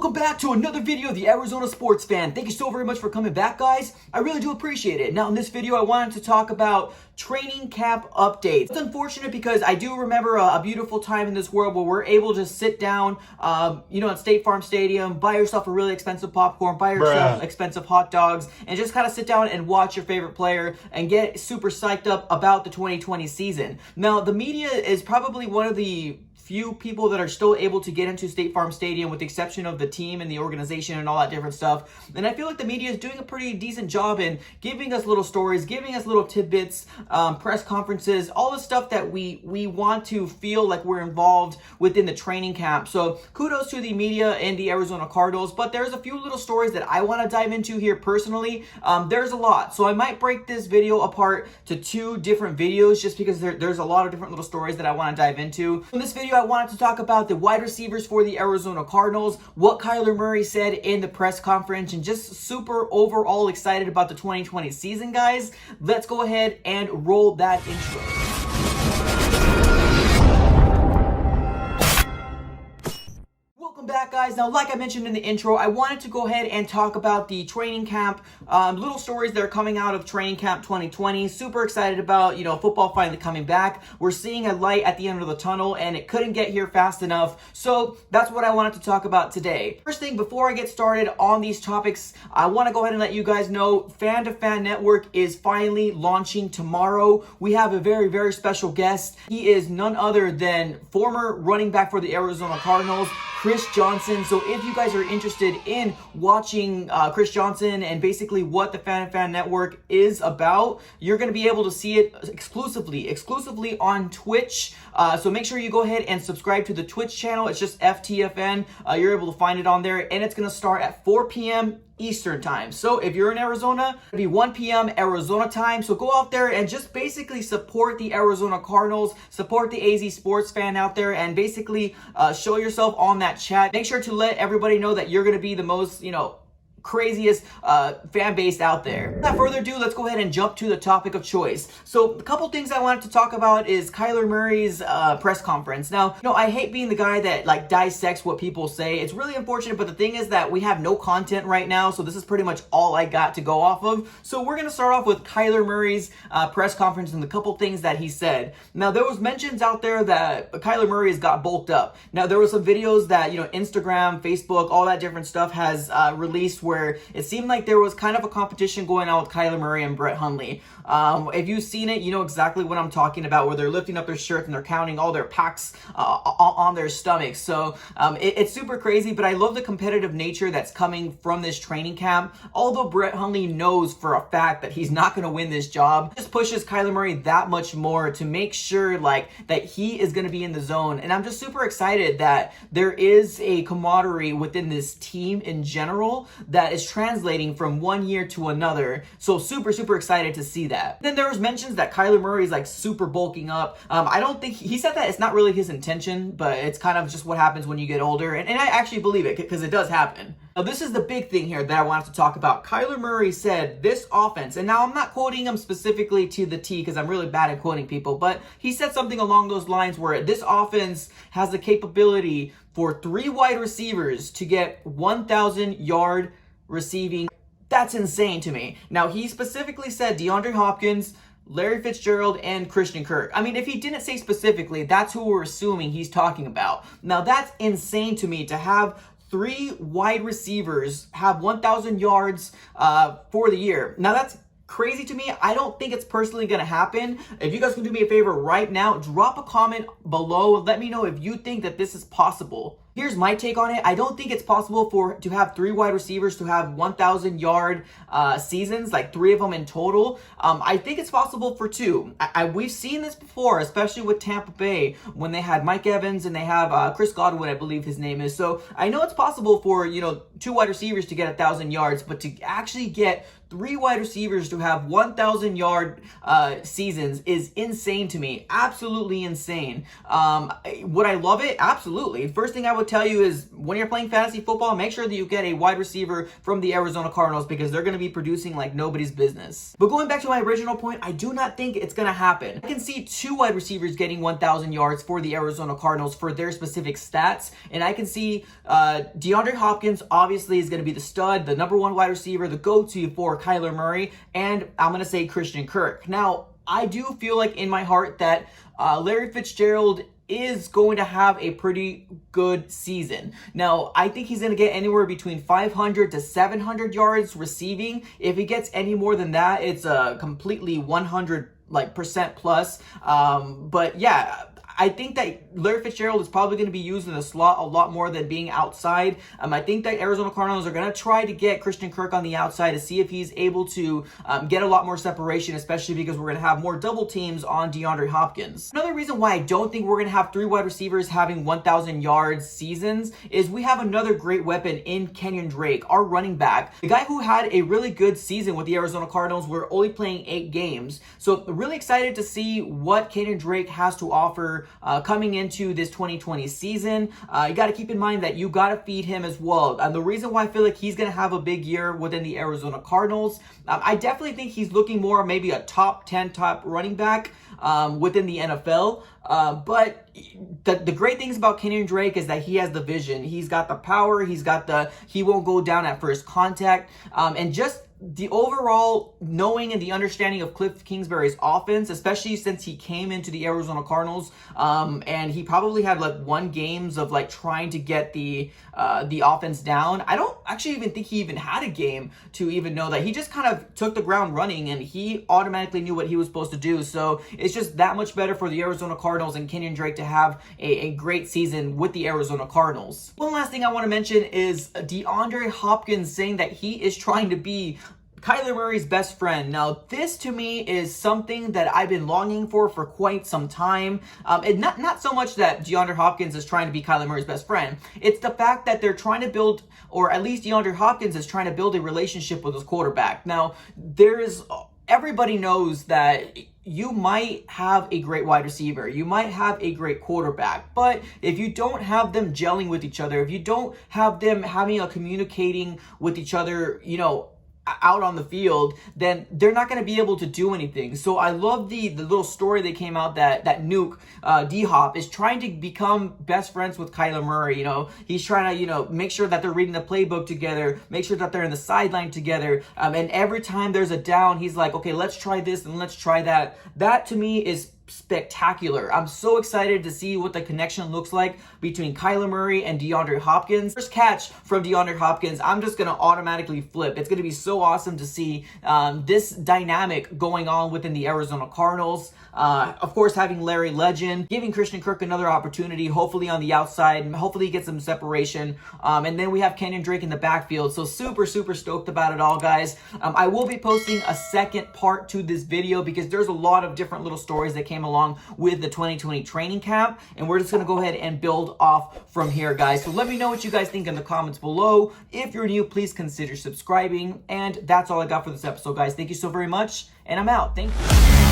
Welcome back to another video of the Arizona Sports Fan. Thank you so very much for coming back, guys. I really do appreciate it. Now, in this video, I wanted to talk about training camp updates. It's unfortunate because I do remember a beautiful time in this world where we're able to sit down, at State Farm Stadium, buy yourself a really expensive popcorn, buy yourself expensive hot dogs, and just kind of sit down and watch your favorite player and get super psyched up about the 2020 season. Now, the media is probably one of the few people that are still able to get into State Farm Stadium, with the exception of the team and the organization and all that different stuff. And I feel like the media is doing a pretty decent job in giving us little stories, giving us little tidbits, press conferences, all the stuff that we want to feel like we're involved within the training camp. So kudos to the media and the Arizona Cardinals, but there's a few little stories that I want to dive into here personally. There's a lot, so I might break this video apart to two different videos just because there's a lot of different little stories that I want to dive into. In this video, I wanted to talk about the wide receivers for the Arizona Cardinals, what Kyler Murray said in the press conference, and just super overall excited about the 2020 season, guys. Let's go ahead and roll that intro. Welcome back, guys. Now, like I mentioned in the intro, I wanted to go ahead and talk about the training camp, little stories that are coming out of training camp 2020. Super excited about, football finally coming back. We're seeing a light at the end of the tunnel, and it couldn't get here fast enough. So that's what I wanted to talk about today. First thing, before I get started on these topics, I want to go ahead and let you guys know Fan to Fan Network is finally launching tomorrow. We have a very, very special guest. He is none other than former running back for the Arizona Cardinals, Chris Johnson. So if you guys are interested in watching Chris Johnson and basically what the Fan to Fan Network is about, you're going to be able to see it exclusively on Twitch. So make sure you go ahead and subscribe to the Twitch channel. It's just FTFN. You're able to find it on there, and it's going to start at 4 p.m. Eastern time. So if you're in Arizona, it'll be 1 p.m. Arizona time. So go out there and just basically support the Arizona Cardinals, support the AZ Sports Fan out there, and basically show yourself on that chat. Make sure to let everybody know that you're going to be the most, craziest fan base out there. Without further ado, let's go ahead and jump to the topic of choice. So a couple things I wanted to talk about is Kyler Murray's press conference. Now, I hate being the guy that dissects what people say. It's really unfortunate, but the thing is that we have no content right now, so this is pretty much all I got to go off of. So we're going to start off with Kyler Murray's press conference and the couple things that he said. Now, there was mentions out there that Kyler Murray has got bulked up. Now, there were some videos that, Instagram, Facebook, all that different stuff has released where it seemed like there was kind of a competition going on with Kyler Murray and Brett Hundley. If you've seen it, you know exactly what I'm talking about, where they're lifting up their shirts and they're counting all their packs on their stomachs. So it's super crazy, but I love the competitive nature that's coming from this training camp. Although Brett Hundley knows for a fact that he's not going to win this job, it just pushes Kyler Murray that much more to make sure that he is going to be in the zone. And I'm just super excited that there is a camaraderie within this team in general that is translating from one year to another. So super excited to see that. Then there was mentions that Kyler Murray is super bulking up. I don't think he said that it's not really his intention, but it's kind of just what happens when you get older. And I actually believe it because it does happen. Now, this is the big thing here that I wanted to talk about. Kyler Murray said this offense, and now I'm not quoting him specifically to the T because I'm really bad at quoting people, but he said something along those lines where this offense has the capability for 3 wide receivers to get 1,000-yard receiving. That's insane to me. Now, he specifically said Deandre Hopkins, Larry Fitzgerald, and Christian Kirk. I mean, if he didn't say specifically, that's who we're assuming he's talking about. Now, that's insane to me to have 3 wide receivers have 1,000 yards for the year. Now, that's crazy to me. I don't think it's personally going to happen. If you guys can do me a favor right now, drop a comment below. Let me know if you think that this is possible. Here's my take on it. I don't think it's possible to have 3 wide receivers to have 1,000-yard seasons, 3 of them in total. I think it's possible for 2. We've seen this before, especially with Tampa Bay when they had Mike Evans and they have Chris Godwin, I believe his name is. So I know it's possible for 2 wide receivers to get 1,000 yards, but to actually get 3 wide receivers to have 1,000-yard seasons is insane to me. Absolutely insane. Would I love it? Absolutely. First thing I would tell you is when you're playing fantasy football, make sure that you get a wide receiver from the Arizona Cardinals because they're going to be producing like nobody's business. But going back to my original point, I do not think it's going to happen. I can see 2 wide receivers getting 1,000 yards for the Arizona Cardinals for their specific stats, and I can see DeAndre Hopkins obviously is going to be the stud, the number 1 wide receiver, the go-to for Kyler Murray, and I'm going to say Christian Kirk. Now, I do feel like in my heart that Larry Fitzgerald is going to have a pretty good season. Now, I think he's going to get anywhere between 500 to 700 yards receiving. If he gets any more than that, it's a completely 100% plus. But yeah, I think that Larry Fitzgerald is probably going to be used in the slot a lot more than being outside. I think that Arizona Cardinals are going to try to get Christian Kirk on the outside to see if he's able to get a lot more separation, especially because we're going to have more double teams on DeAndre Hopkins. Another reason why I don't think we're going to have 3 wide receivers having 1,000 yards seasons is we have another great weapon in Kenyon Drake, our running back. The guy who had a really good season with the Arizona Cardinals. We're only playing 8 games. So really excited to see what Kenyon Drake has to offer coming into this 2020 season. You got to keep in mind that you got to feed him as well. And the reason why I feel like he's going to have a big year within the Arizona Cardinals, I definitely think he's looking more maybe a top 10 running back within the NFL. But the great things about Kenyon Drake is that he has the vision. He's got the power. He won't go down at first contact. And just the overall knowing and the understanding of Cliff Kingsbury's offense, especially since he came into the Arizona Cardinals, and he probably had like 1 games of like trying to get the offense down. I don't actually even think he even had a game to even know that. He just kind of took the ground running and he automatically knew what he was supposed to do. So it's just that much better for the Arizona Cardinals and Kenyon Drake to have a great season with the Arizona Cardinals. One last thing I want to mention is DeAndre Hopkins saying that he is trying to be Kyler Murray's best friend. Now, this to me is something that I've been longing for quite some time. And not so much that DeAndre Hopkins is trying to be Kyler Murray's best friend. It's the fact that they're trying to build, or at least DeAndre Hopkins is trying to build a relationship with his quarterback. Now, everybody knows that you might have a great wide receiver, you might have a great quarterback, but if you don't have them gelling with each other, if you don't have them having a communicating with each other, out on the field, then they're not going to be able to do anything. So I love the little story that came out that Nuke, D-Hop, is trying to become best friends with Kyler Murray. He's trying to, make sure that they're reading the playbook together, make sure that they're in the sideline together. And every time there's a down, he's like, okay, let's try this and let's try that. That to me is spectacular. I'm so excited to see what the connection looks like between Kyler Murray and DeAndre Hopkins. First catch from DeAndre Hopkins, I'm just going to automatically flip. It's going to be so awesome to see this dynamic going on within the Arizona Cardinals. Of course, having Larry Legend, giving Christian Kirk another opportunity, hopefully on the outside, and hopefully he gets some separation. And then we have Kenyon Drake in the backfield. So super, super stoked about it all, guys. I will be posting a second part to this video because there's a lot of different little stories that came along with the 2020 training camp. And we're just going to go ahead and build off from here, guys. So let me know what you guys think in the comments below. If you're new, please consider subscribing. And that's all I got for this episode, guys. Thank you so very much. And I'm out. Thank you.